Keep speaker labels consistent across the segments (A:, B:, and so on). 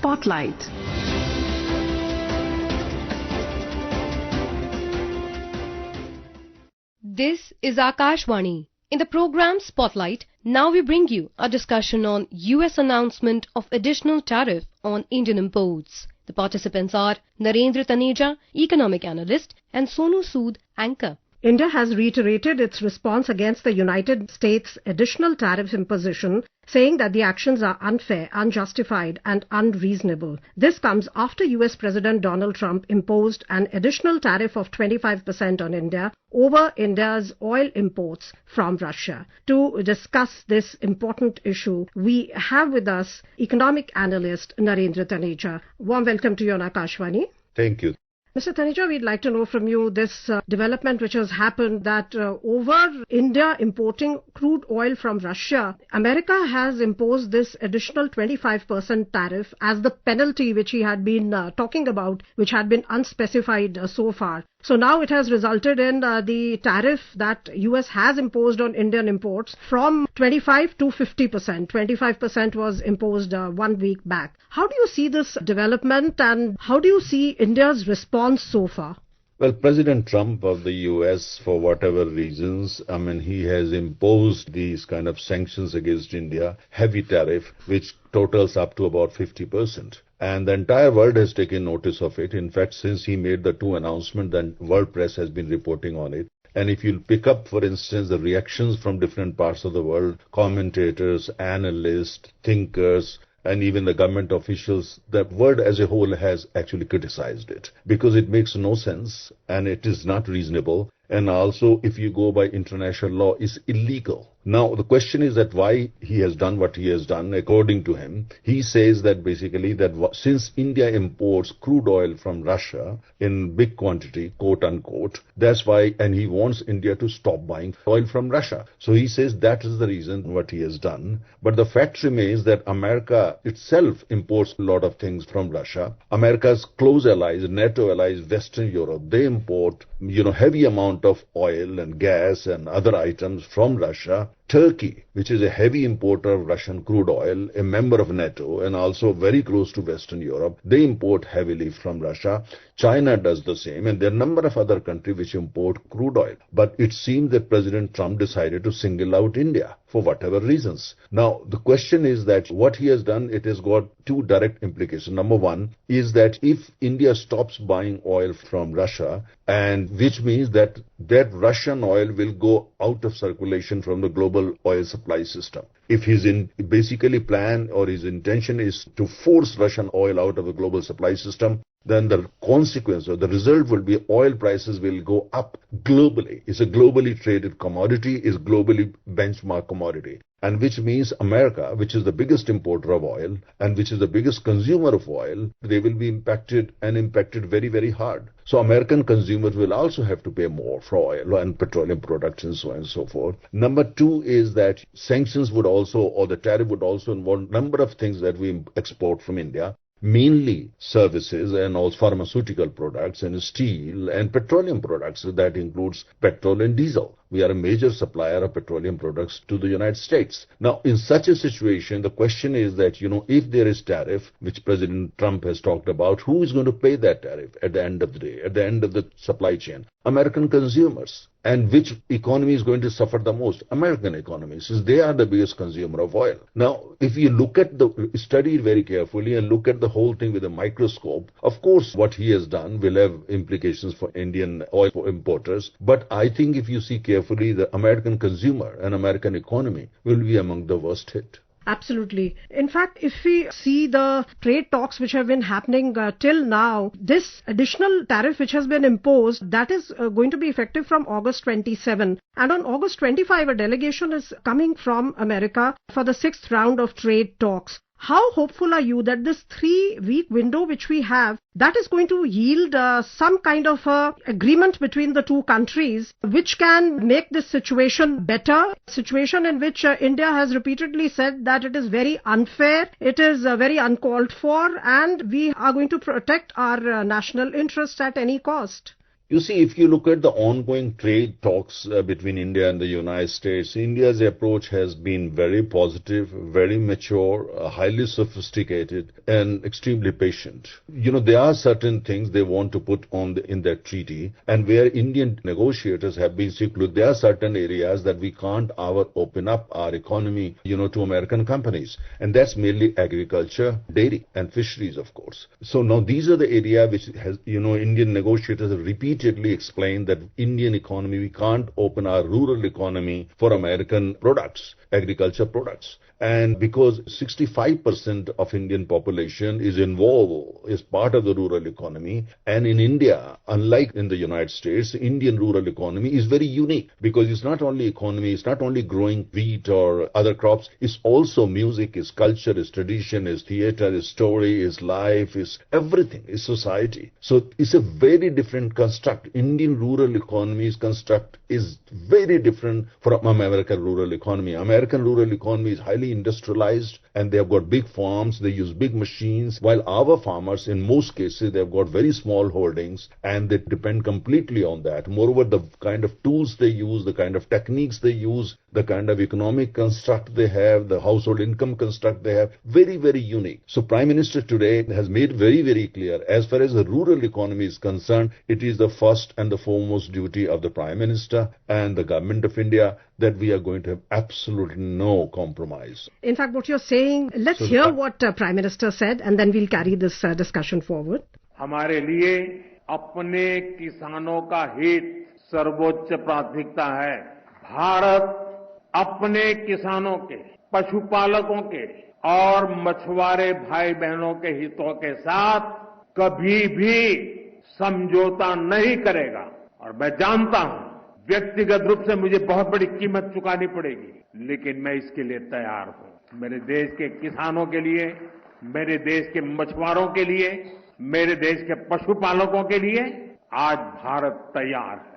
A: Spotlight.
B: This is Akashvani. In the program Spotlight, now we bring you a discussion on US announcement of additional tariff on Indian imports. The participants are Narendra Taneja, economic analyst, and Sonu Sood, anchor.
C: India has reiterated its response against the United States' additional tariff imposition, saying that the actions are unfair, unjustified and unreasonable. This comes after US President Donald Trump imposed an additional tariff of 25% on India over India's oil imports from Russia. To discuss this important issue, we have with us economic analyst Narendra Taneja. Warm welcome to you on Akashvani.
D: Thank you.
C: Mr. Taneja, we'd like to know from you this development which has happened that over India importing crude oil from Russia, America has imposed this additional 25% tariff as the penalty which he had been talking about, which had been unspecified so far. So now it has resulted in the tariff that US has imposed on Indian imports from 25 to 50%. 25% was imposed 1 week back. How do you see this development and how do you see India's response so far?
D: Well, President Trump of the US, for whatever reasons, he has imposed these kind of sanctions against India, heavy tariff, which totals up to about 50%. And the entire world has taken notice of it. In fact, since he made the two announcements, the world press has been reporting on it. And if you pick up, for instance, the reactions from different parts of the world, commentators, analysts, thinkers, and even the government officials, the world as a whole has actually criticized it because it makes no sense and it is not reasonable. And also, if you go by international law, is illegal. Now, the question is that why he has done what he has done. According to him, he says that basically that since India imports crude oil from Russia in big quantity, quote unquote, that's why, and he wants India to stop buying oil from Russia. So he says that is the reason what he has done. But the fact remains that America itself imports a lot of things from Russia. America's close allies, NATO allies, Western Europe, they import, heavy amount of oil and gas and other items from Russia. Turkey, which is a heavy importer of Russian crude oil, a member of NATO and also very close to Western Europe, they import heavily from Russia. China does the same, and there are a number of other countries which import crude oil. But it seems that President Trump decided to single out India for whatever reasons. Now, the question is that what he has done, it has got two direct implications. Number one is that if India stops buying oil from Russia, and which means that Russian oil will go out of circulation from the global oil supply system. If his basically plan or his intention is to force Russian oil out of the global supply system, then the consequence or the result will be oil prices will go up globally. It's a globally traded commodity, is globally benchmark commodity. And which means America, which is the biggest importer of oil and which is the biggest consumer of oil, they will be impacted very, very hard. So American consumers will also have to pay more for oil and petroleum products and so on and so forth. Number two is that sanctions would also, or the tariff would also involve a number of things that we export from India. Mainly services and also pharmaceutical products and steel and petroleum products. That includes petrol and diesel. We are a major supplier of petroleum products to the United States. Now, in such a situation, the question is that, if there is tariff, which President Trump has talked about, who is going to pay that tariff at the end of the day, at the end of the supply chain? American consumers. And which economy is going to suffer the most? American economy, since they are the biggest consumer of oil. Now, if you study it very carefully and look at the whole thing with a microscope, of course, what he has done will have implications for Indian oil importers. But I think if you see carefully, the American consumer and American economy will be among the worst hit.
C: Absolutely. In fact, if we see the trade talks which have been happening till now, this additional tariff which has been imposed, that is going to be effective from August 27. And on August 25, a delegation is coming from America for the 6th round of trade talks. How hopeful are you that this 3-week window which we have, that is going to yield some kind of agreement between the two countries which can make this situation better? Situation in which India has repeatedly said that it is very unfair, it is very uncalled for, and we are going to protect our national interest at any cost.
D: You see, if you look at the ongoing trade talks between India and the United States, India's approach has been very positive, very mature, highly sophisticated, and extremely patient. There are certain things they want to put on in that treaty, and where Indian negotiators have been secluded, there are certain areas that we can't open up our economy, to American companies, and that's mainly agriculture, dairy, and fisheries, of course. So now these are the areas which has, Indian negotiators have repeatedly explained that Indian economy, we can't open our rural economy for American products, agriculture products. And because 65% of Indian population is involved, is part of the rural economy, and in India, unlike in the United States, Indian rural economy is very unique because it's not only economy, it's not only growing wheat or other crops, it's also music, it's culture, it's tradition, it's theater, it's story, it's life, it's everything, it's society. So it's a very different construct. Indian rural economy's construct is very different from American rural economy. American rural economy is highly industrialized and they have got big farms, they use big machines, while our farmers, in most cases, they've got very small holdings and they depend completely on that. Moreover, the kind of tools they use, the kind of techniques they use, the kind of economic construct they have, the household income construct they have, very, very unique. So Prime Minister today has made very, very clear, as far as the rural economy is concerned, it is the first and the foremost duty of the Prime Minister and the Government of India that we are going to have absolutely no compromise.
C: In fact, what you're saying, let's hear what Prime Minister said and then we'll carry this discussion forward.
A: हमारे लिए अपने किसानों का हित सर्वोच्च प्राथमिकता है। भारत अपने किसानों के, पशुपालकों के और मछुआरे भाई बहनों के हितों के साथ कभी भी समझौता नहीं करेगा। और मैं जानता हूं व्यक्तिगत रूप से मुझे बहुत बड़ी कीमत चुकानी पड़ेगी, लेकिन मैं इसके लिए तैयार हूं। मेरे देश के किसानों के लिए, मेरे देश के मछुआरों के लिए, मेरे देश के पशुपालकों के लिए आज भारत तैयार है।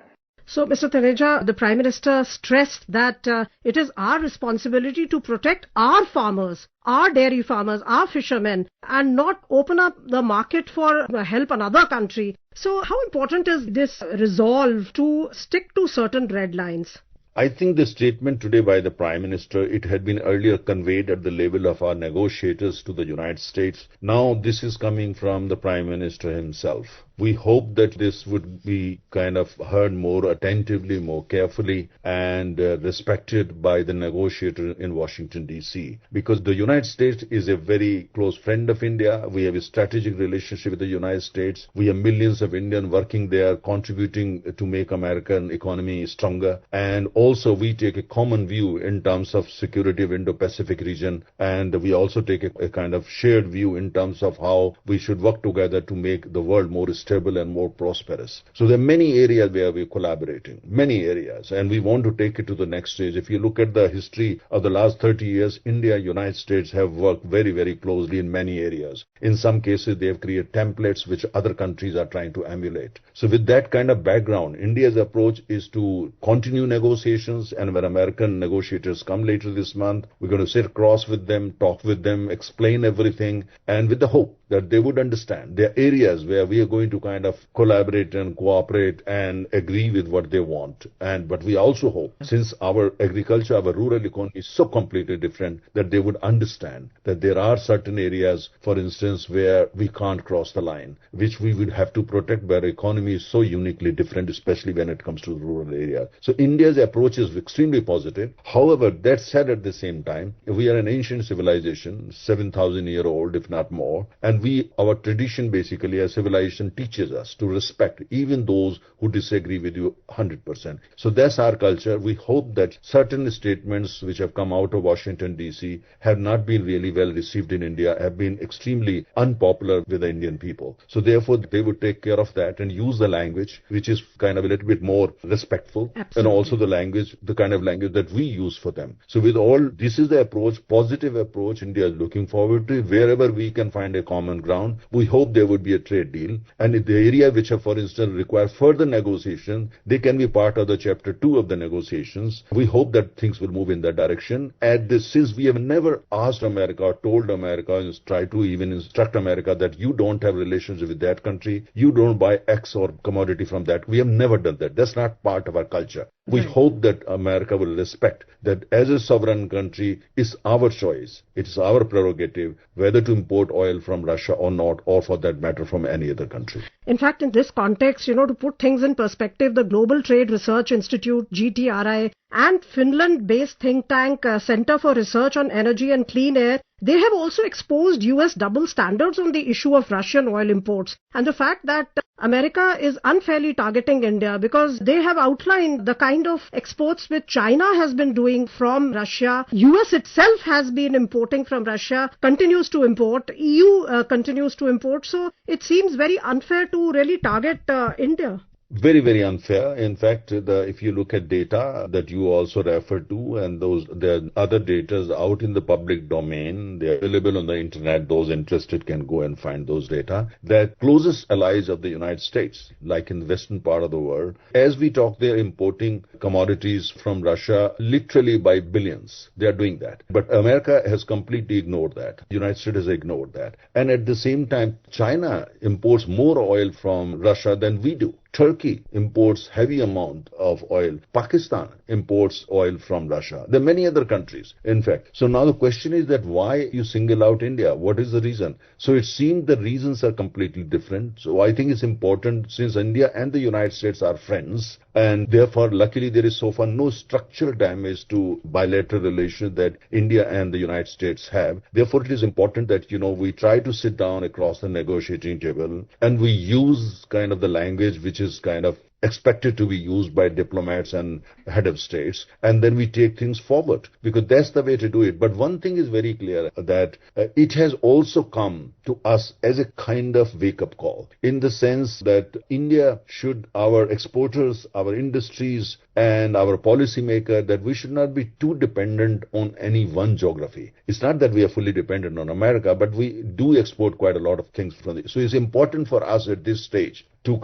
C: So, Mr. Taneja, the Prime Minister stressed that it is our responsibility to protect our farmers, our dairy farmers, our fishermen, and not open up the market for help another country. So, how important is this resolve to stick to certain red lines?
D: I think the statement today by the Prime Minister, it had been earlier conveyed at the level of our negotiators to the United States. Now this is coming from the Prime Minister himself. We hope that this would be kind of heard more attentively, more carefully, and respected by the negotiator in Washington, D.C. Because the United States is a very close friend of India. We have a strategic relationship with the United States. We have millions of Indians working there, contributing to make American economy stronger. And also we take a common view in terms of security of Indo-Pacific region. And we also take a kind of shared view in terms of how we should work together to make the world more stable and more prosperous. So there are many areas where we're collaborating, many areas, and we want to take it to the next stage. If you look at the history of the last 30 years, India and United States have worked very, very closely in many areas. In some cases, they have created templates which other countries are trying to emulate. So with that kind of background, India's approach is to continue negotiations, and when American negotiators come later this month, we're going to sit across with them, talk with them, explain everything, and with the hope that they would understand there are areas where we are going to kind of collaborate and cooperate and agree with what they want. But we also hope, since our agriculture, our rural economy is so completely different, that they would understand that there are certain areas, for instance, where we can't cross the line, which we would have to protect, where our economy is so uniquely different, especially when it comes to the rural area. So India's approach is extremely positive. However, that said, at the same time, we are an ancient civilization, 7,000-year-old, if not more, and our tradition basically as civilization teaches us to respect even those who disagree with you 100%. So that's our culture. We hope that certain statements which have come out of Washington, D.C. have not been really well received in India, have been extremely unpopular with the Indian people. So therefore, they would take care of that and use the language which is kind of a little bit more respectful. Absolutely. And also the language, the kind of language that we use for them. So with all, this is the approach, positive approach India is looking forward to. Wherever we can find a common ground, we hope there would be a trade deal. And if the area which have, for instance, require further negotiation, they can be part of the chapter 2 of the negotiations. We hope that things will move in that direction. Since we have never asked America or told America and tried to even instruct America that you don't have relationship with that country, you don't buy X or commodity from that. We have never done that. That's not part of our culture. We hope that America will respect that as a sovereign country, it's our choice. It's our prerogative whether to import oil from Russia or not, or for that matter from any other country.
C: In fact, in this context, to put things in perspective, the Global Trade Research Institute, GTRI, and Finland-based think tank Center for Research on Energy and Clean Air, they have also exposed US double standards on the issue of Russian oil imports and the fact that America is unfairly targeting India because they have outlined the kind of exports which China has been doing from Russia. US itself has been importing from Russia, continues to import, EU continues to import. So it seems very unfair to really target India.
D: Very, very unfair. In fact, if you look at data that you also refer to, and there are other data out in the public domain, they're available on the internet, those interested can go and find those data. The closest allies of the United States, like in the western part of the world, as we talk, they're importing commodities from Russia literally by billions. They are doing that. But America has completely ignored that. The United States has ignored that. And at the same time, China imports more oil from Russia than we do. Turkey imports heavy amount of oil. Pakistan imports oil from Russia. There are many other countries, in fact. So now the question is that why you single out India? What is the reason? So it seems the reasons are completely different. So I think it's important, since India and the United States are friends, and therefore luckily there is so far no structural damage to bilateral relations that India and the United States have. Therefore it is important that, we try to sit down across the negotiating table and we use kind of the language which is kind of expected to be used by diplomats and head of states, and then we take things forward, because that's the way to do it. But one thing is very clear, that it has also come to us as a kind of wake-up call, in the sense that India should, our exporters, our industries, and our policymaker, that we should not be too dependent on any one geography. It's not that we are fully dependent on America, but we do export quite a lot of things from it. So it's important for us at this stage to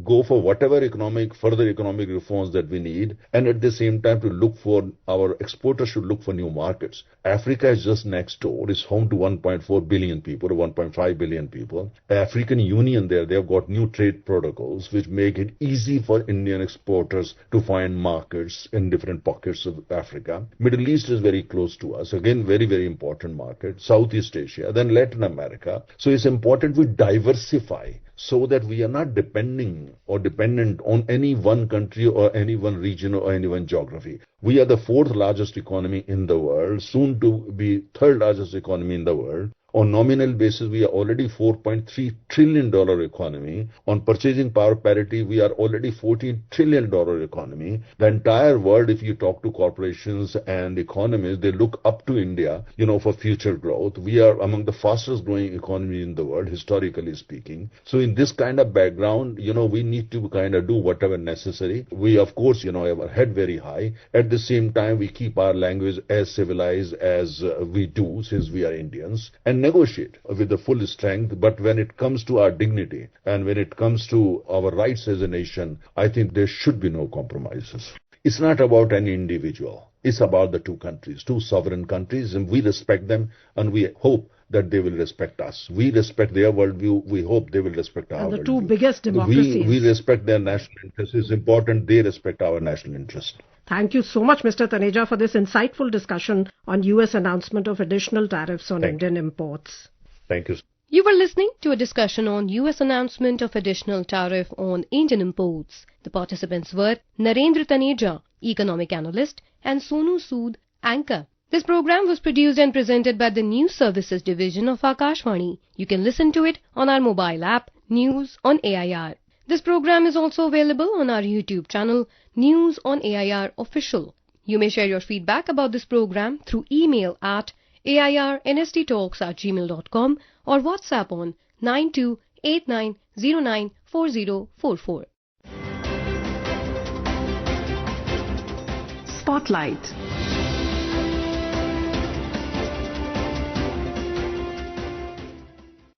D: go for whatever further economic reforms that we need, and at the same time to look for, our exporters should look for new markets. Africa is just next door. It's home to 1.4 billion people, or 1.5 billion people. African Union they've got new trade protocols which make it easy for Indian exporters to find markets in different pockets of Africa. Middle East is very close to us. Again, very, very important market. Southeast Asia, then Latin America. So it's important we diversify, so that we are not dependent on any one country or any one region or any one geography. We are the fourth largest economy in the world, soon to be third largest economy in the world. On nominal basis, we are already $4.3 trillion economy. On purchasing power parity, we are already $14 trillion economy. The entire world, if you talk to corporations and economists, they look up to India, for future growth. We are among the fastest growing economies in the world, historically speaking. So in this kind of background, we need to kind of do whatever necessary. We, of course, have our head very high. At the same time, we keep our language as civilized as we do, since we are Indians, and negotiate with the full strength. But when it comes to our dignity and when it comes to our rights as a nation, I think there should be no compromises. It's not about any individual. It's about the two countries, two sovereign countries, and we respect them, and we hope that they will respect us. We respect their worldview. We hope they will respect our worldview. And the two
C: biggest democracies.
D: We respect their national interest. It's important they respect our national interest.
C: Thank you so much, Mr. Taneja, for this insightful discussion on US announcement of additional tariffs on Indian imports.
D: Thank you.
B: You were listening to a discussion on US announcement of additional tariff on Indian imports. The participants were Narendra Taneja, economic analyst, and Sonu Sood, anchor. This program was produced and presented by the News Services Division of Akashvani. You can listen to it on our mobile app, News on AIR. This program is also available on our YouTube channel, News on AIR Official. You may share your feedback about this program through email at airnsttalks@gmail.com or WhatsApp on 9289094044.
E: Spotlight.